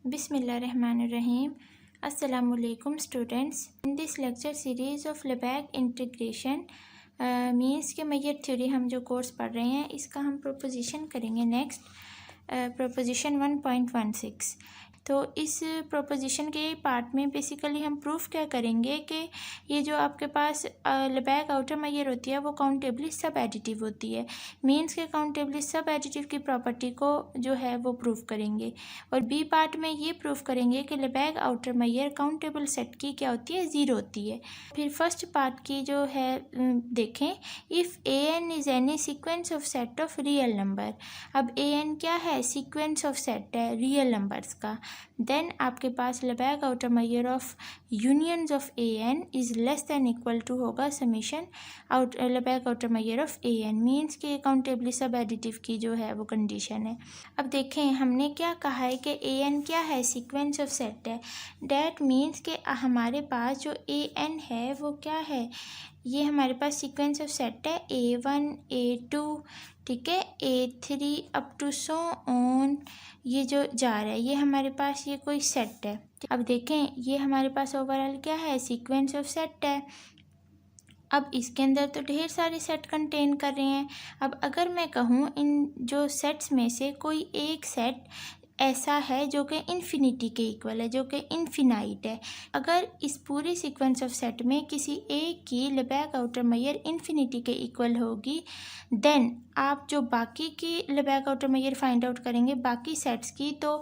Bismillahirrahmanirrahim. Assalamualaikum students. In this lecture series of Lebesgue integration means के major theory हम जो course पढ़ रहे हैं इसका हम प्रोपोजिशन करेंगे नेक्स्ट प्रोपोजिशन 1.16। तो इस प्रोपोजिशन के पार्ट में बेसिकली हम प्रूफ क्या करेंगे कि ये जो आपके पास लेबेग आउटर मेजर होती है वो काउंटेबली सब एडिटिव होती है। मीन्स के काउंटेबली सब एडिटिव की प्रॉपर्टी को जो है वो प्रूफ करेंगे। और बी पार्ट में ये प्रूफ करेंगे कि Lebesgue outer major countable set की क्या होती है, ज़ीरो होती है। फिर फर्स्ट पार्ट की जो है देखें, if A n is any sequence of set of real number. अब ए एन क्या है, सीक्वेंस ऑफ सेट है रियल नंबर्स का। देन आपके पास Lebesgue outer measure of unions of A n is less than equal to होगा summation out Lebesgue outer measure of A n. Means के countably sub additive की जो है वो कंडीशन है। अब देखें हमने क्या कहा है कि ए एन क्या है, सीक्वेंस ऑफ सेट है। डैट मीन्स के हमारे पास जो ए एन है वो क्या है, ये हमारे पास सीक्वेंस ऑफ सेट है A1 A2 ठीक है, A3 up to so on, ये जो जा रहा है ये हमारे पास ये कोई सेट है। अब देखें ये हमारे पास ओवरऑल क्या है, सीक्वेंस ऑफ सेट है। अब इसके अंदर तो ढेर सारे सेट कंटेन कर रहे हैं। अब अगर मैं कहूँ इन जो सेट्स में से कोई एक सेट ऐसा है जो कि इन्फिनिटी के इक्वल है, जो कि इन्फिनाइट है, अगर इस पूरी सीक्वेंस ऑफ सेट में किसी एक की लेबेग आउटर मेजर इन्फिनिटी के इक्वल होगी, देन आप जो बाकी की लेबेग आउटर मेजर फाइंड आउट करेंगे बाकी सेट्स की, तो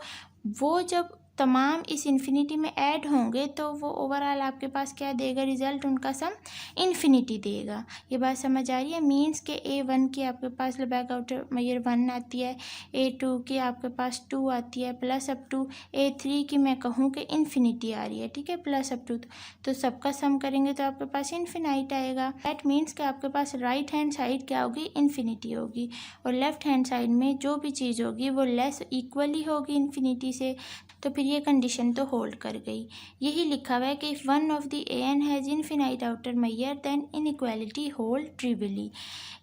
वो जब तमाम इस इन्फिनिटी में ऐड होंगे तो वो ओवरऑल आपके पास क्या देगा, रिज़ल्ट उनका सम इन्फिनिटी देगा। ये बात समझ आ रही है। मीन्स के A1 की आपके पास लेबेग आउटर मेजर 1 आती है, A2 की आपके पास 2 आती है, प्लस अप टू A3 की मैं कहूँ कि इन्फिनिटी आ रही है, ठीक है, प्लस अप टू, तो सबका सम करेंगे तो आपके पास इन्फिनाइट आएगा। दैट मीन्स कि आपके पास राइट हैंड साइड क्या होगी, इन्फिनिटी होगी, और लेफ्ट हैंड साइड में जो भी चीज़ होगी वो लेस इक्वली होगी इन्फिनिटी से। तो फिर ये कंडीशन तो होल्ड कर गई। यही लिखा हुआ है कि if one of the A n has infinite outer measure then inequality hold trivially.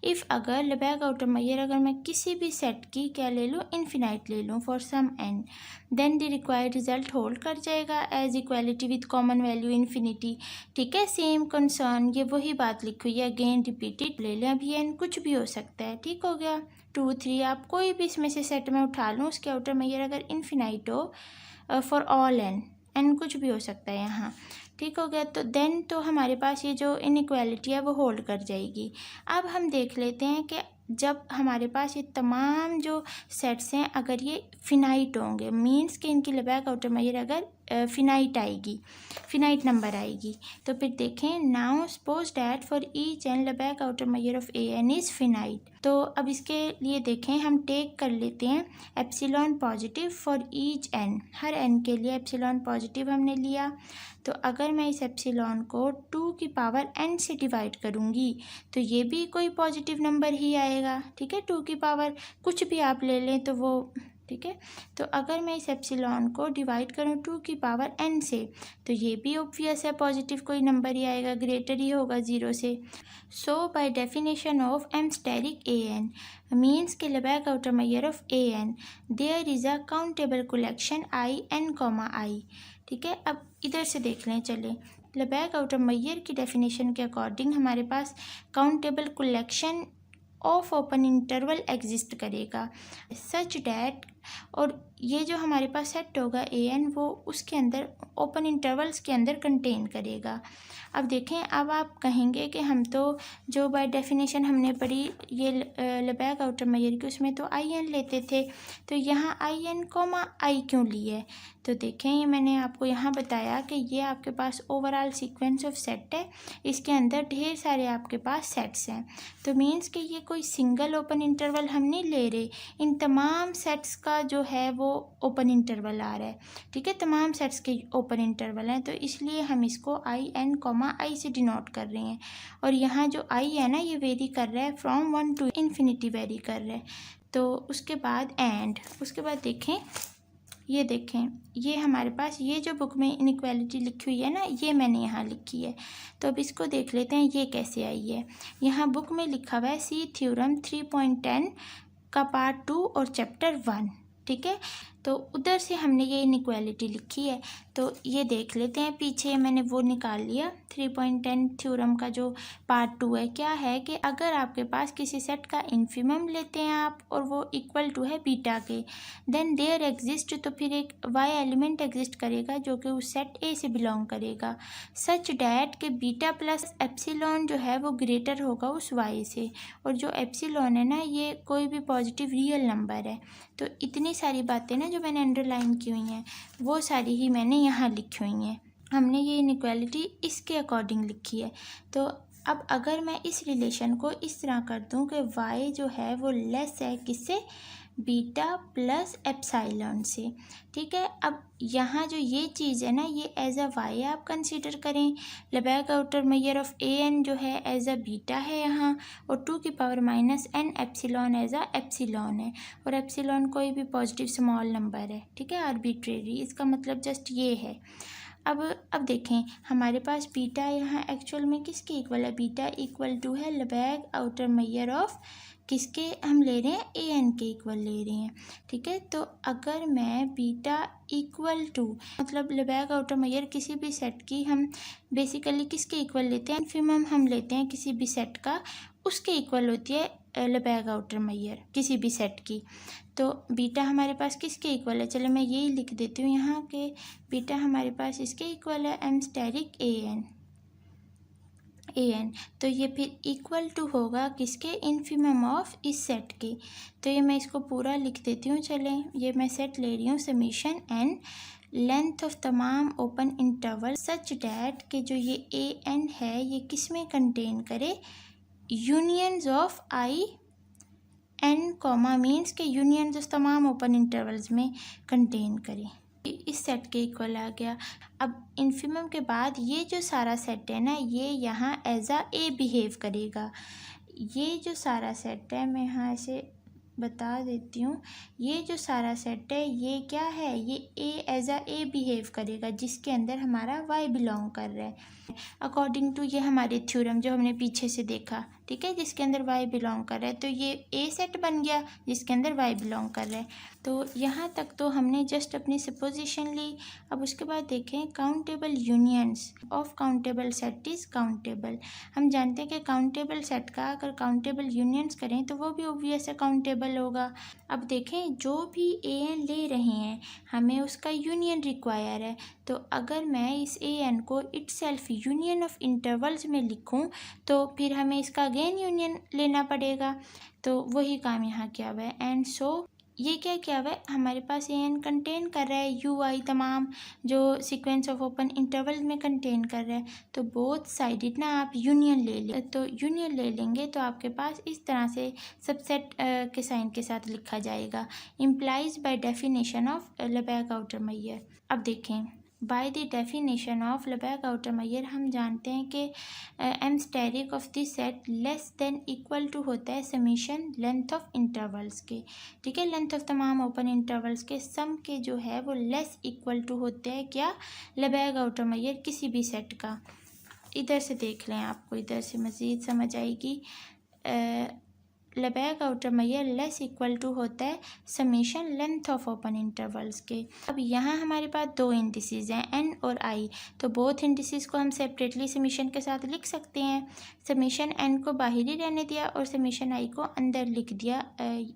If अगर लेबेग आउटर मेजर अगर मैं किसी भी सेट की क्या ले लूँ, इन्फिनाइट ले लूँ for some n, then the required result hold कर जाएगा as equality with common value infinity. ठीक है, सेम कंसर्न, ये वही बात लिखी हुई है, अगेन रिपीटेड ले लें। अब ये एन कुछ भी हो सकता है, ठीक हो गया, 2 3 आप कोई भी इसमें से सेट में उठा लूँ, उसके आउटर मेजर अगर इन्फिनाइट हो फॉर ऑल एन कुछ भी हो सकता है यहाँ, ठीक हो गया। तो देन तो हमारे पास ये जो इनइक्वालिटी है वो होल्ड कर जाएगी। अब हम देख लेते हैं कि जब हमारे पास ये तमाम जो सेट्स हैं अगर ये फिनाइट होंगे, मीन्स कि इनकी लेबेग आउटर मेजर अगर फिनाइट आएगी, फिनाइट नंबर आएगी, तो फिर देखें now suppose that for each n Lebesgue outer measure of A n is finite. तो अब इसके लिए देखें हम टेक कर लेते हैं epsilon positive for each n, हर एन के लिए एप्सिलॉन पॉजिटिव हमने लिया। तो अगर मैं इस एप्सिलॉन को 2 की पावर n से डिवाइड करूँगी तो ये भी कोई पॉजिटिव नंबर ही आएगा, ठीक है, 2 की पावर कुछ भी आप ले लें तो वो, ठीक है। तो अगर मैं इस एप्सिलॉन को डिवाइड करूँ 2 की पावर n से तो ये भी ऑब्वियस है पॉजिटिव कोई नंबर ही आएगा, ग्रेटर ही होगा 0 से। So by definition of m asterisk A n means के Lebesgue outer measure of A n there is a countable collection I N comma I, ठीक है। अब इधर से देख लें, चले लेबेग आउटर मेजर की डेफिनेशन के अकॉर्डिंग हमारे पास countable collection of open interval exist करेगा सच डैट, और ये जो हमारे पास सेट होगा ए एन वो उसके अंदर ओपन इंटरवल्स के अंदर कंटेन करेगा। अब देखें, अब आप कहेंगे कि हम तो जो बाय डेफिनेशन हमने पढ़ी ये लेबेग आउटर मेजर की उसमें तो आई एन लेते थे, तो यहाँ आई एन कॉमा आई क्यों लिए। तो देखें ये मैंने आपको यहाँ बताया कि ये आपके पास ओवरऑल सीक्वेंस ऑफ सेट है, इसके अंदर ढेर सारे आपके पास सेट्स हैं, तो मीन्स कि ये कोई सिंगल ओपन इंटरवल हम नहीं ले रहे, इन तमाम सेट्स का जो है वो ओपन इंटरवल आ रहा है, ठीक है, तमाम सेट्स के ओपन इंटरवल हैं, तो इसलिए हम इसको आई एन कॉमा आई से डिनोट कर रहे हैं। और यहाँ जो आई है ना ये वेरी कर रहा है फ्रॉम 1 to इन्फिनिटी वेरी कर रहा है। तो उसके बाद एंड उसके बाद देखें, ये देखें ये हमारे पास ये जो बुक में इनइक्वालिटी लिखी हुई है ना ये मैंने यहाँ लिखी है, तो अब इसको देख लेते हैं ये कैसे आई है। यहाँ बुक में लिखा हुआ है सी थ्योरम 3.10 का पार्ट 2 और चैप्टर 1, ठीक है। तो उधर से हमने ये इनइक्वालिटी लिखी है। तो ये देख लेते हैं, पीछे मैंने वो निकाल लिया 3.10 थ्योरम का जो पार्ट 2 है। क्या है कि अगर आपके पास किसी सेट का इन्फिमम लेते हैं आप और वो इक्वल टू है बीटा के, देन देयर एग्जिस्ट, तो फिर एक वाई एलिमेंट एग्जिस्ट करेगा जो कि उस सेट ए से बिलोंग करेगा, सच डैट के बीटा प्लस एप्सिलॉन जो है वो ग्रेटर होगा उस वाई से। और जो एप्सिलॉन है ना, ये कोई भी पॉजिटिव रियल नंबर है। तो इतनी सारी बातें ना जो मैंने अंडरलाइन की हुई हैं वो सारी ही मैंने यहाँ लिखी हुई हैं। हमने ये इनइक्वालिटी इसके अकॉर्डिंग लिखी है। तो अब अगर मैं इस रिलेशन को इस तरह कर दूँ कि y जो है वो लेस है किससे, बीटा प्लस एप्साइलॉन से, ठीक है। अब यहाँ जो ये चीज़ है ना, ये एज अ वाई आप कंसीडर करें। Lebesgue outer measure of A n जो है एज अ बीटा है यहाँ, और 2⁻⁻n epsilon as a epsilon है। और एप्सिलॉन कोई भी पॉजिटिव स्मॉल नंबर है, ठीक है, आर्बिट्रेरी। इसका मतलब जस्ट ये है। अब देखें, हमारे पास बीटा यहाँ एक्चुअल में किसके इक्वल है, बीटा इक्वल टू है लेबेग आउटर मेजर ऑफ किसके हम ले रहे हैं, ए एन के इक्वल ले रहे हैं, ठीक है। तो अगर मैं बीटा इक्वल टू मतलब लेबेग आउटर मेजर किसी भी सेट की हम बेसिकली किसके इक्वल लेते हैं, इन्फिमम हम लेते हैं किसी भी सेट का, उसके इक्वल होती है लेबेग आउटर मेजर किसी भी सेट की। तो बीटा हमारे पास किसके इक्वल है, चलो मैं यही लिख देती हूँ यहाँ के बीटा हमारे पास इसके इक्वल है एम स्टेरिक ए एन। तो ये फिर इक्वल टू होगा किसके, इन्फिमम ऑफ इस सेट के। तो ये मैं इसको पूरा लिख देती हूँ। चलें, ये मैं सेट ले रही हूँ समीशन एन लेंथ ऑफ तमाम ओपन इंटरवल सच डैट के जो ये ए एन है ये किस में कंटेन करे, unions of I N comma means के यूनियंस ऑफ तमाम ओपन इंटरवल्स में कंटेन करें। इस सेट के इक्वल आ गया। अब इन्फिमम के बाद ये जो सारा सेट है ना, ये यहाँ एज आ ए बिहेव करेगा। ये जो सारा सेट है मैं यहाँ से बता देती हूँ, ये जो सारा सेट है ये क्या है, ये ए एज आ ए बिहेव करेगा जिसके अंदर हमारा वाई बिलोंग कर रहा है अकॉर्डिंग टू ये हमारे थ्योरम जो हमने पीछे से देखा, ठीक है, जिसके अंदर वाई बिलोंग कर रहा है। तो ये ए सेट बन गया जिसके अंदर वाई बिलोंग कर रहा है। तो यहाँ तक तो हमने जस्ट अपनी सपोजिशन ली। अब उसके बाद देखें countable unions of countable set is countable. हम जानते हैं कि काउंटेबल सेट का अगर काउंटेबल यूनियंस करें तो वो भी ऑब्वियस है काउंटेबल होगा। अब देखें, जो भी ए एन ले रहे हैं हमें उसका यूनियन रिक्वायर है। तो अगर मैं इस ए एन को इटसेल्फ यूनियन ऑफ इंटरवल्स में लिखूं तो फिर हमें इसका अगेन यूनियन लेना पड़ेगा। तो वही काम यहाँ किया हुआ है। एंड सो ये क्या किया हुआ है, हमारे पास ए एन कंटेन कर रहा है यू आई तमाम जो सीक्वेंस ऑफ ओपन इंटरवल में कंटेन कर रहा है। तो बोथ साइडेड ना आप यूनियन ले लें, तो यूनियन ले लेंगे तो आपके पास इस तरह से सबसेट के साइन के साथ लिखा जाएगा, implies by definition of Lebesgue outer measure. अब देखें, by the definition of Lebesgue outer measure हम जानते हैं कि m asterisk of this set less than equal to होता है समीशन लेंथ ऑफ इंटरवल्स के, ठीक है। लेंथ ऑफ तमाम ओपन इंटरवल्स के सम के जो है वो लेस इक्वल टू होते हैं क्या, लेबेग आउटर मेजर किसी भी सेट का। इधर से देख लें, आपको इधर से मज़ीद समझ आएगी। Lebesgue outer measure less equal to होता है summation length of open intervals के। अब यहाँ हमारे पास दो इंडिसेस हैं एन और आई, तो बोथ इंडिसेस को हम सेपरेटली समीशन के साथ लिख सकते हैं। समीशन एन को बाहर ही रहने दिया और समीशन आई को अंदर लिख दिया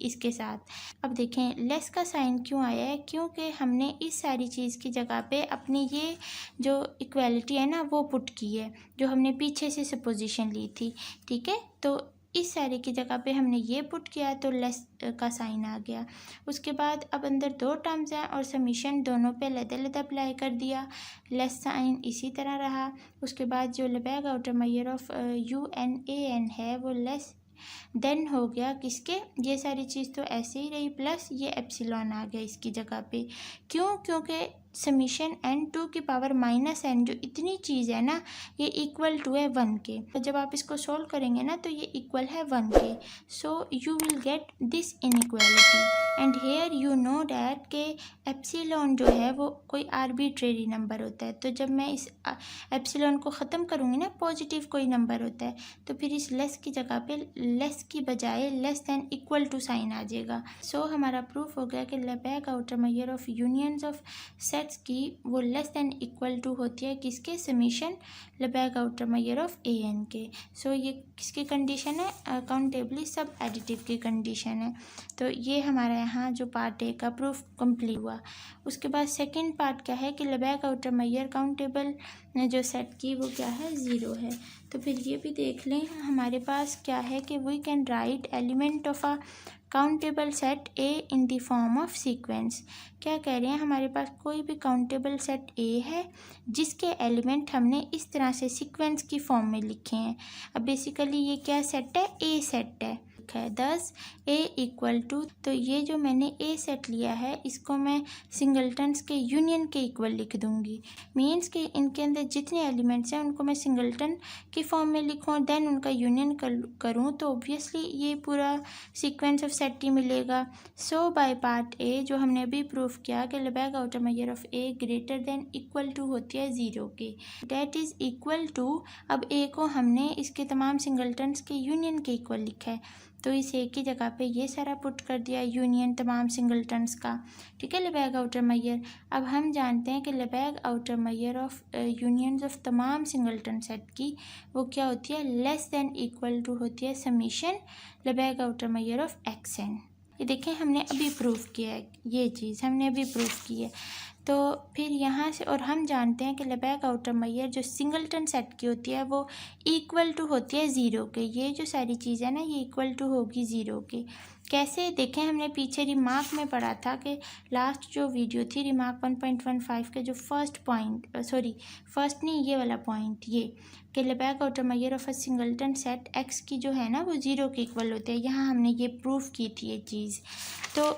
इसके साथ। अब देखें लेस का साइन क्यों आया है, क्योंकि हमने इस सारी चीज़ की जगह पे अपनी ये जो इक्वालिटी है ना वो पुट की है जो हमने पीछे से सपोजिशन ली थी, ठीक है। तो इस सारे की जगह पे हमने ये पुट किया तो लेस का साइन आ गया। उसके बाद अब अंदर दो टर्म्स हैं और समीशन दोनों पे अलग-अलग अप्लाई कर दिया, लेस साइन इसी तरह रहा। उसके बाद जो Lebesgue outer measure of U n A n है वो लेस देन हो गया किसके, ये सारी चीज़ तो ऐसे ही रही, प्लस ये एप्सिलॉन आ गया इसकी जगह पे। क्यों, क्योंकि समीशन n2⁻n जो इतनी चीज़ है ना, ये इक्वल टू है 1 के। तो जब आप इसको सोल्व करेंगे ना तो ये इक्वल है 1 के। So you will get this inequality and here you know that के एप्सिलॉन जो है वो कोई आर्बिट्रेरी नंबर होता है। तो जब मैं इस एप्सिलॉन को ख़त्म करूँगी ना, पॉजिटिव कोई नंबर होता है, तो फिर इस लेस की जगह पे लेस की बजाय less than equal to sign आ जाएगा। सो हमारा प्रूफ हो गया कि Lebesgue outer measure of unions of sets की वो लेस दैन इक्वल टू होती है किसके, summation Lebesgue outer measure of an के। सो ये किसकी कंडीशन है, अकाउंटेबली सब एडिटिव की कंडीशन है। तो ये हमारा यहाँ जो पार्ट ए का प्रूफ कंप्लीट हुआ। उसके बाद सेकंड पार्ट क्या है कि लेबेग आउटर मेजर काउंटेबल जो सेट की वो क्या है, 0 है। तो फिर ये भी देख लें, हमारे पास क्या है कि we can write element of a countable set A in the form of sequence. क्या कह रहे हैं, हमारे पास कोई भी काउंटेबल सेट ए है जिसके एलिमेंट हमने इस तरह से सीक्वेंस की फॉर्म में लिखे हैं। अब बेसिकली ये क्या सेट है, ए सेट है। दस ए इक्वल टू, तो ये जो मैंने ए सेट लिया है इसको मैं सिंगलटन्स के यूनियन के इक्वल लिख दूंगी। मीन्स कि इनके अंदर जितने एलिमेंट्स हैं उनको मैं सिंगलटन की फॉर्म में लिखूँ और देन उनका यूनियन करूँ तो ऑब्वियसली ये पूरा सीक्वेंस ऑफ सेट ही मिलेगा। सो बाय पार्ट ए जो हमने अभी प्रूफ किया कि Lebesgue outer measure of A greater than equal to होती है 0 के, डेट इज़ इक्वल टू, अब ए को हमने इसके तमाम सिंगलटन्स के यूनियन के इक्वल लिखा है, तो इस ए की जगह पे ये सारा पुट कर दिया, यूनियन तमाम सिंगलटन्स का। ठीक है, लेबेग आउटर मेजर। अब हम जानते हैं कि Lebesgue outer measure of unions of तमाम सिंगलटन सेट की वो क्या होती है, लेस देन इक्वल टू होती है summation Lebesgue outer measure of xn। ये देखें हमने अभी प्रूफ किया है, ये चीज़ हमने अभी प्रूफ की है। तो फिर यहाँ से और हम जानते हैं कि लेबेग आउटर मेजर जो सिंगलटन सेट की होती है वो इक्वल टू होती है 0 के। ये जो सारी चीज़ है ना ये इक्वल टू होगी 0 के। कैसे, देखें हमने पीछे रिमार्क में पढ़ा था कि लास्ट जो वीडियो थी रिमार्क 1.15 के जो फर्स्ट पॉइंट, फर्स्ट नहीं ये वाला पॉइंट, ये कि Lebesgue outer measure of a singleton set x की जो है ना वो 0 के इक्वल होते हैं। यहाँ हमने ये प्रूफ की थी ये चीज़, तो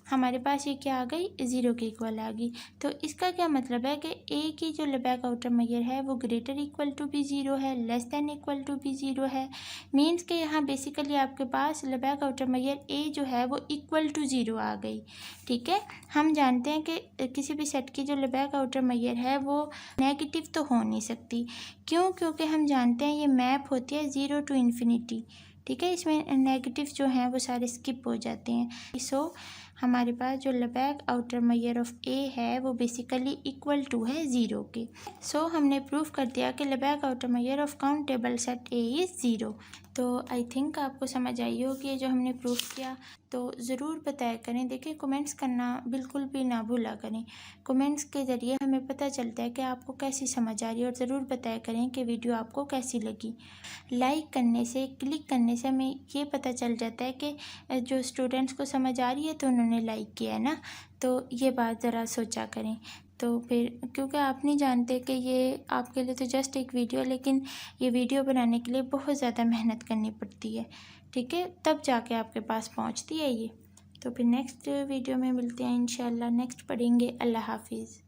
हमारे पास ये क्या आ गई, 0 के इक्वल आ गई। तो इसका क्या मतलब है कि ए की जो लेबेग आउटर मेजर है वो ग्रेटर इक्वल टू भी 0 है, लेस देन इक्वल टू भी 0 है। मीन्स के यहाँ बेसिकली आपके पास लेबेग आउटर मेजर ए जो है वो इक्वल टू 0 आ गई। ठीक है, हम जानते हैं कि किसी भी सेट की जो लेबेग आउटर मेजर है वो नेगेटिव तो हो नहीं सकती। क्यों, क्योंकि हम जानते हैं ये मैप होती है 0 टू इन्फिनिटी। ठीक है, इसमें नेगेटिव जो हैं वो सारे स्किप हो जाते हैं। सो हमारे पास जो लेबेग आउटर मेजर ऑफ ए है वो बेसिकली इक्वल टू है 0 के। सो हमने प्रूफ कर दिया कि Lebesgue outer measure of countable set A is 0। तो आई थिंक आपको समझ आई होगी जो हमने प्रूफ किया। तो ज़रूर बताया करें, देखिए कमेंट्स करना बिल्कुल भी ना भूला करें। कमेंट्स के ज़रिए हमें पता चलता है कि आपको कैसी समझ आ रही है, और ज़रूर बताया करें कि वीडियो आपको कैसी लगी। लाइक करने से, क्लिक करने से हमें ये पता चल जाता है कि जो स्टूडेंट्स को समझ आ रही है तो उन्होंने लाइक किया है ना। तो ये बात ज़रा सोचा करें। तो फिर क्योंकि आप नहीं जानते कि ये आपके लिए तो जस्ट एक वीडियो, लेकिन ये वीडियो बनाने के लिए बहुत ज़्यादा मेहनत करनी पड़ती है। ठीक है, तब जाके आपके पास पहुंचती है ये। तो फिर नेक्स्ट वीडियो में मिलते हैं इंशाल्लाह, नेक्स्ट पढ़ेंगे। अल्लाह हाफिज़।